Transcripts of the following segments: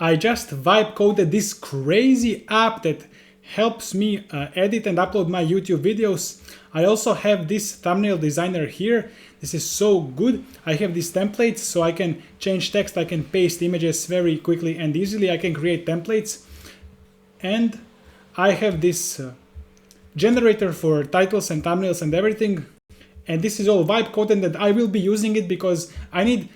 I just vibe coded this crazy app that helps me edit and upload my YouTube videos. I also have this thumbnail designer here. This is so good. I have these templates so I can change text, I can paste images very quickly and easily. I can create templates. And I have this generator for titles and thumbnails and everything. And this is all vibe coded, and I will be using it because I need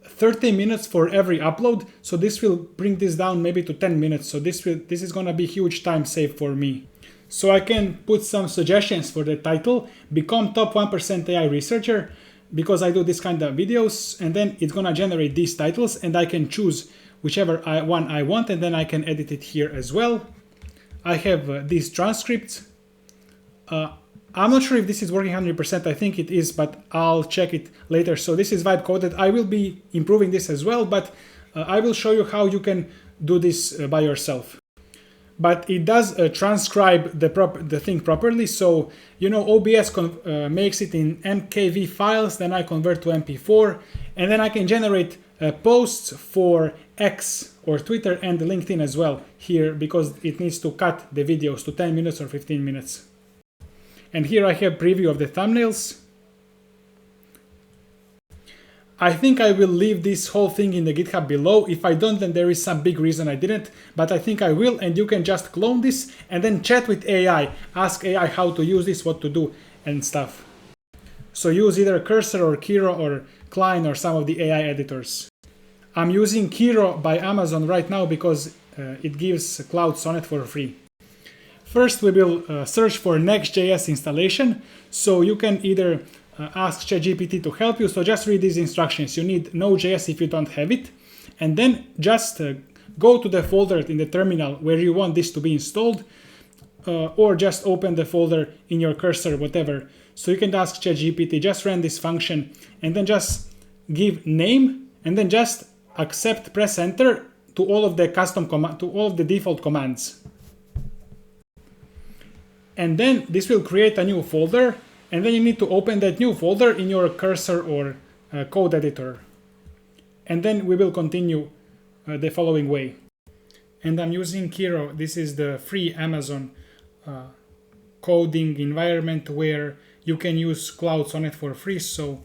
30 minutes for every upload. So this will bring this down maybe to 10 minutes. So this is gonna be huge time save for me. So I can put some suggestions for the title, become top 1% AI researcher, because I do this kind of videos, and then it's gonna generate these titles and I can choose whichever one I want, and then I can edit it here as well. I have these transcripts. I'm not sure if this is working 100%, I think it is, but I'll check it later. So this is vibe coded. I will be improving this as well, but I will show you how you can do this by yourself. But it does transcribe the thing properly. So, you know, OBS makes it in MKV files, then I convert to MP4, and then I can generate posts for X or Twitter and LinkedIn as well here, because it needs to cut the videos to 10 minutes or 15 minutes. And here I have preview of the thumbnails. I think I will leave this whole thing in the GitHub below. If I don't, then there is some big reason I didn't, but I think I will, and you can just clone this and then chat with AI. Ask AI how to use this, what to do and stuff. So use either Cursor or Kiro or Klein or some of the AI editors. I'm using Kiro by Amazon right now because it gives Claude Sonnet for free. First, we will search for Next.js installation. So you can either ask ChatGPT to help you. So just read these instructions. You need Node.js if you don't have it. And then just go to the folder in the terminal where you want this to be installed, or just open the folder in your cursor, whatever. So you can ask ChatGPT, just run this function, and then just give name, and then just accept, press enter to all of the to all of the default commands. And then this will create a new folder, and then you need to open that new folder in your cursor or code editor. And then we will continue the following way. And I'm using Kiro. This is the free Amazon coding environment where you can use Claude Sonnet for free. So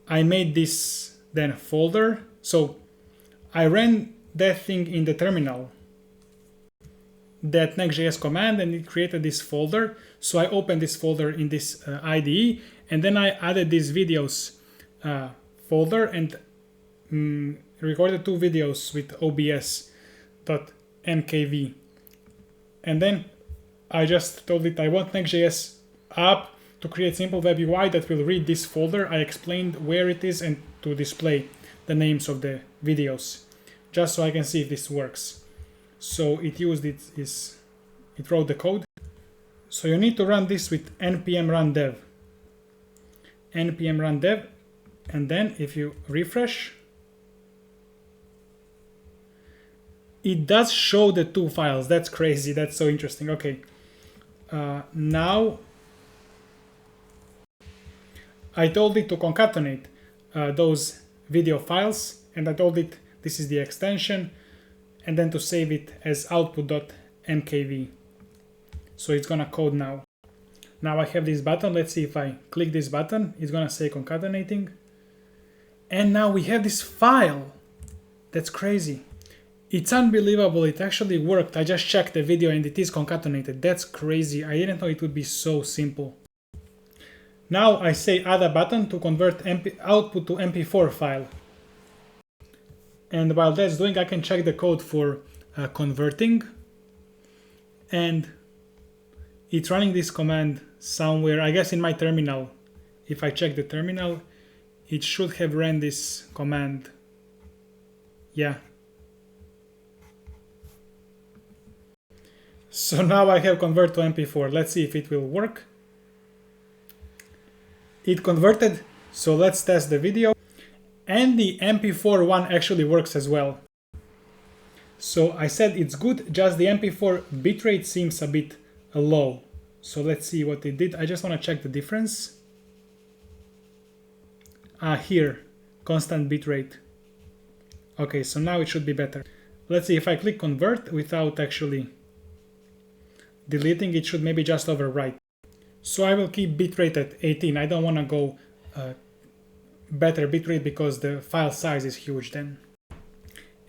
I made this then folder. So I ran that thing in the terminal, that Next.js command, and it created this folder. So I opened this folder in this IDE, and then I added these videos folder and recorded 2 videos with obs.mkv. And then I just told it I want Next.js app to create simple web UI that will read this folder. I explained where it is and to display the names of the videos, just so I can see if this works. So it used it wrote the code. So you need to run this with npm run dev. npm run dev, and then if you refresh, it does show the 2 files. That's crazy. That's so interesting. Okay. Now I told it to concatenate those video files, and I told it this is the extension, and then to save it as output.mkv. So it's gonna code now. Now I have this button. Let's see if I click this button, it's gonna say concatenating. And now we have this file. That's crazy. It's unbelievable. It actually worked. I just checked the video and it is concatenated. That's crazy. I didn't know it would be so simple. Now I say add a button to convert output to MP4 file. And while that's doing, I can check the code for converting. And it's running this command somewhere, I guess in my terminal. If I check the terminal, it should have ran this command. Yeah. So now I have convert to MP4. Let's see if it will work. It converted, so let's test the video. And the MP4 one actually works as well. So I said it's good, just the MP4 bitrate seems a bit low. So let's see what it did. I just want to check the difference. Here, constant bitrate. Okay, so now it should be better. Let's see, if I click convert without actually deleting, it should maybe just overwrite. So I will keep bitrate at 18. I don't want to go better bitrate because the file size is huge then.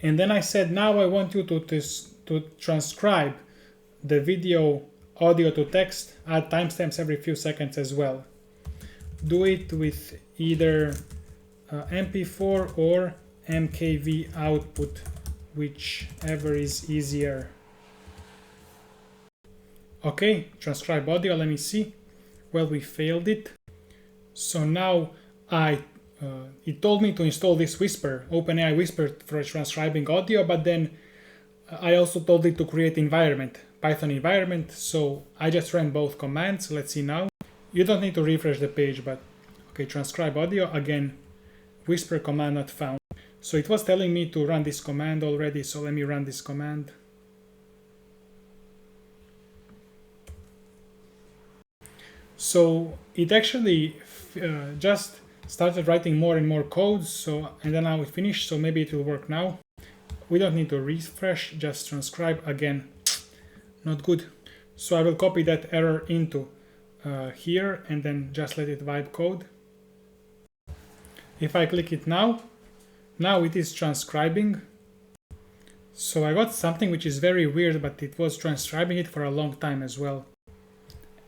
And then I said, now I want you to transcribe the video audio to text, add timestamps every few seconds as well. Do it with either MP4 or MKV output, whichever is easier. Okay, transcribe audio, let me see. Well, we failed it. So now it told me to install this Whisper, OpenAI Whisper for transcribing audio, but then I also told it to create environment, Python environment. So I just ran both commands. Let's see now. You don't need to refresh the page, but okay, transcribe audio, again, Whisper command not found. So it was telling me to run this command already, so let me run this command. So it actually just started writing more and more codes, so, and then now it finished, so maybe it will work now. We don't need to refresh, just transcribe again. Not good. So I will copy that error into here and then just let it wibe code. If I click it now it is transcribing. So I got something which is very weird, but it was transcribing it for a long time as well.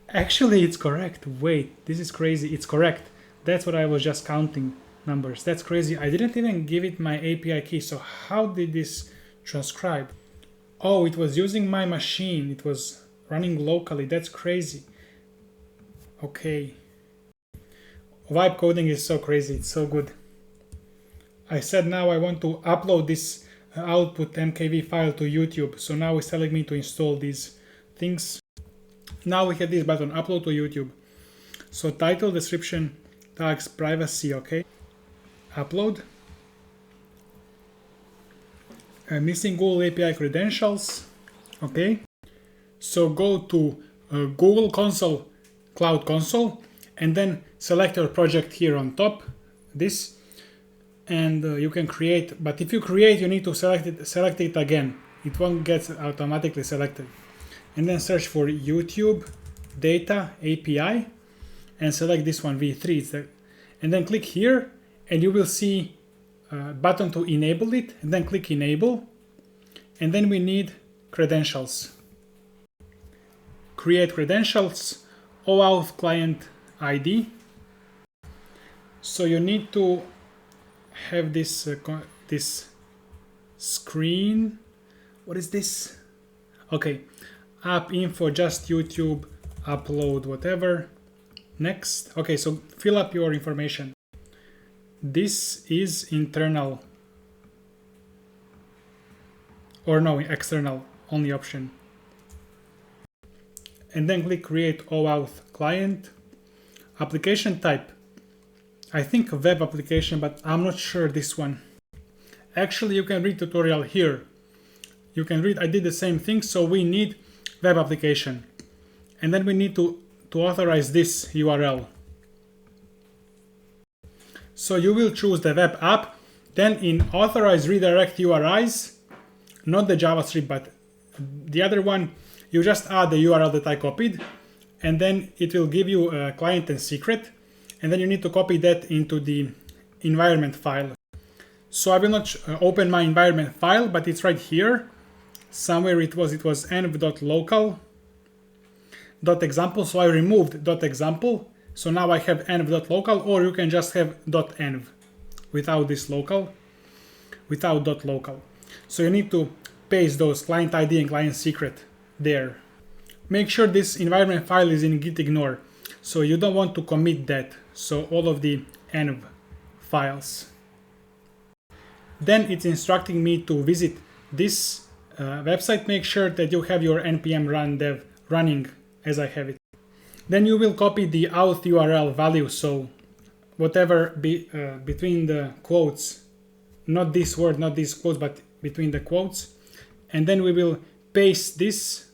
Actually, it's correct. Wait, this is crazy. It's correct. That's what I was just counting numbers. That's crazy. I didn't even give it my API key. So how did this transcribe? Oh, it was using my machine. It was running locally. That's crazy. Okay. Wibe coding is so crazy. It's so good. I said now I want to upload this output MKV file to YouTube. So now it's telling me to install these things. Now we have this button, upload to YouTube. So title, description, tags, privacy, okay. Upload. Missing Google API credentials, okay. So go to Google Console, Cloud Console, and then select your project here on top, this, and you can create, but if you create, you need to select it again. It won't get automatically selected. And then search for YouTube Data API and select this one, V3. And then click here and you will see a button to enable it, and then click enable. And then we need credentials. Create credentials, OAuth client ID. So you need to have this, this screen. What is this? Okay. App info, just YouTube, upload, whatever. Next. Okay, so fill up your information. This is internal. Or no, external, only option. And then click create OAuth client. Application type. I think web application, but I'm not sure this one. Actually, you can read tutorial here. You can read, I did the same thing, so we need web application, and then we need to authorize this URL. So you will choose the web app, then in authorize redirect URIs, not the JavaScript but the other one, you just add the URL that I copied, and then it will give you a client and secret, and then you need to copy that into the environment file. So I will not open my environment file, but it's right here. Somewhere it was env.local.example, so I removed .example, so now I have env.local, or you can just have .env without this local, without .local. So you need to paste those client ID and client secret there. Make sure this environment file is in git ignore, so you don't want to commit that, so all of the env files. Then it's instructing me to visit this website. Make sure that you have your npm run dev running as I have it. Then you will copy the auth URL value, so whatever between the quotes, not this word, not these quotes, but between the quotes. And then we will paste this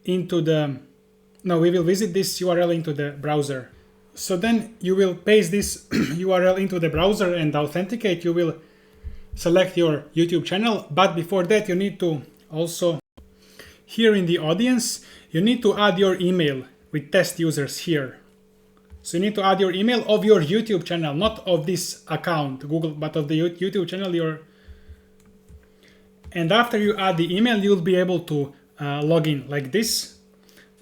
into the, no, we will visit this URL into the browser. So then you will paste this URL into the browser and authenticate. You will select your YouTube channel. But before that, you need to also, here in the audience, you need to add your email with test users here. So you need to add your email of your YouTube channel, not of this account, Google, but of the YouTube channel. And after you add the email, you'll be able to log in like this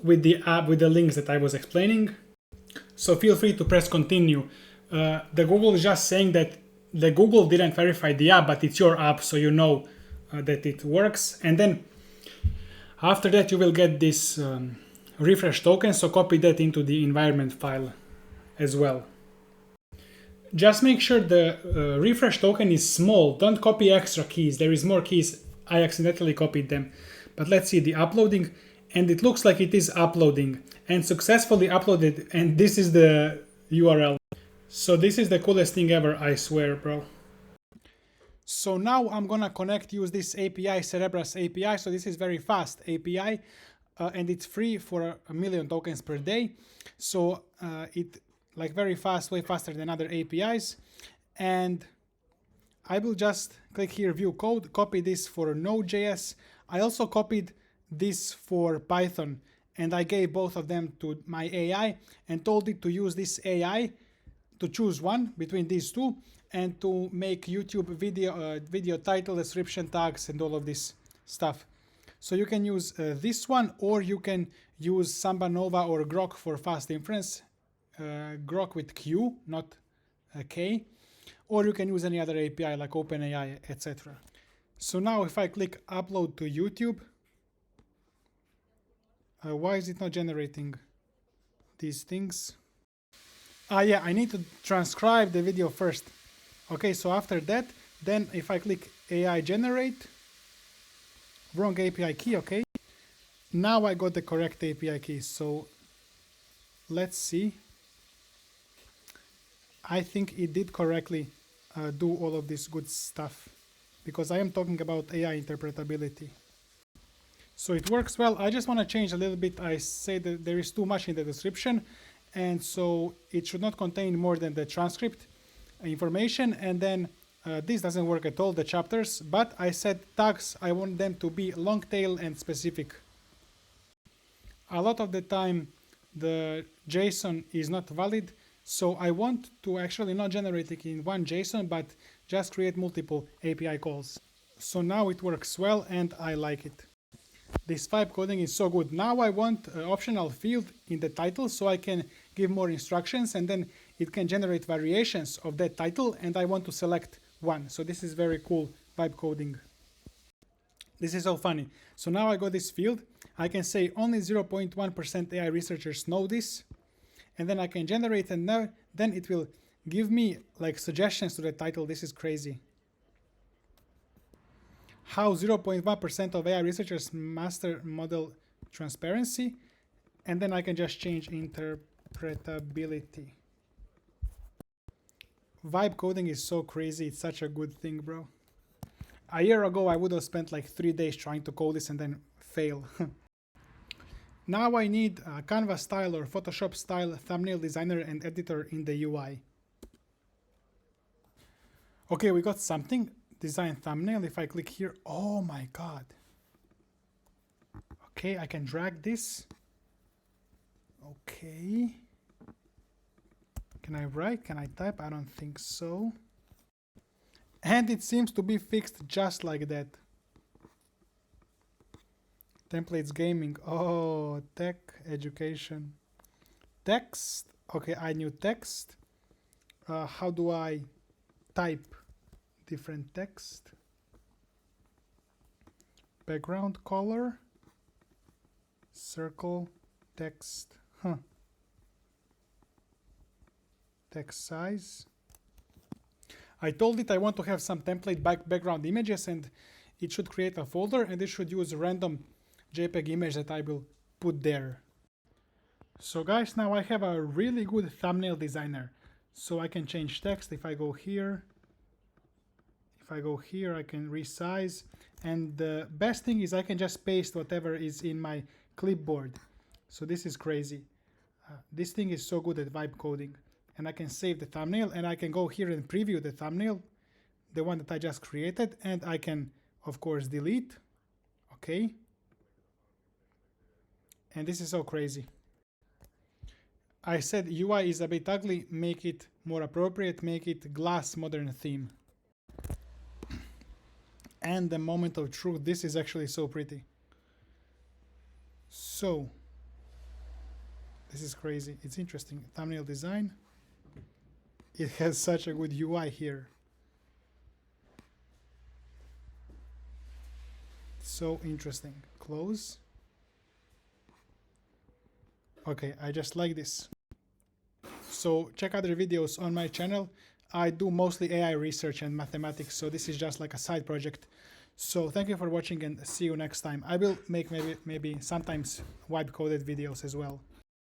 with the app, with the links that I was explaining. So feel free to press continue. The Google is just saying that the Google didn't verify the app, but it's your app, so you know that it works. And then after that, you will get this refresh token, so copy that into the environment file as well. Just make sure the refresh token is small. Don't copy extra keys. There is more keys. I accidentally copied them. But let's see the uploading. And it looks like it is uploading and successfully uploaded. And this is the URL. So this is the coolest thing ever, I swear, bro. So now I'm gonna use this API, Cerebras API. So this is very fast API and it's free for 1 million tokens per day. So it like very fast, way faster than other APIs. And I will just click here, view code, copy this for Node.js. I also copied this for Python and I gave both of them to my AI and told it to use this AI to choose one between these two and to make YouTube video title, description, tags, and all of this stuff. So you can use this one, or you can use Samba Nova or Grok for fast inference. Grok with Q, not K, or you can use any other API like OpenAI, etc. So now if I click upload to YouTube, why is it not generating these things? Yeah, I need to transcribe the video first. Okay, so after that, then if I click AI generate, wrong API key, okay. Now I got the correct API key, so let's see. I think it did correctly do all of this good stuff because I am talking about AI interpretability. So it works well. I just want to change a little bit. I say that there is too much in the description, and so it should not contain more than the transcript information. And then this doesn't work at all, the chapters, but I said tags, I want them to be long tail and specific. A lot of the time the JSON is not valid, so I want to actually not generate it in one JSON, but just create multiple API calls. So now it works well and I like it. This vibe coding is so good. Now I want an optional field in the title so I can give more instructions and then it can generate variations of that title and I want to select one. So this is very cool vibe coding. This is so funny. So now I got this field. I can say only 0.1% AI researchers know this. And then I can generate and now then it will give me like suggestions to the title. This is crazy. How 0.1% of AI researchers master model transparency. And then I can just change interpretability. Vibe coding is so crazy. It's such a good thing, bro. A year ago, I would have spent like 3 days trying to code this and then fail. Now I need a Canva style or Photoshop style thumbnail designer and editor in the UI. Okay, we got something. Design thumbnail. If I click here, oh my god. Okay, I can drag this. Okay. Can I write? Can I type? I don't think so. And it seems to be fixed just like that. Templates gaming. Oh, tech, education. Text. Okay, I knew text. How do I type different text? Background color. Circle. Text. Text size. I told it I want to have some template background images and it should create a folder and it should use a random JPEG image that I will put there. So guys, now I have a really good thumbnail designer. So I can change text. If I go here, I can resize. And the best thing is I can just paste whatever is in my clipboard. So this is crazy. This thing is so good at vibe coding. And I can save the thumbnail and I can go here and preview the thumbnail. the one that I just created, and I can, of course, delete. Okay. And this is so crazy. I said UI is a bit ugly, make it more appropriate, make it glass modern theme. And the moment of truth, this is actually so pretty. So, this is crazy. It's interesting. Thumbnail design. It has such a good UI here. So interesting. Close. Okay, I just like this. So check other videos on my channel. I do mostly AI research and mathematics, so this is just like a side project. So thank you for watching and see you next time. I will make maybe sometimes wibe coded videos as well.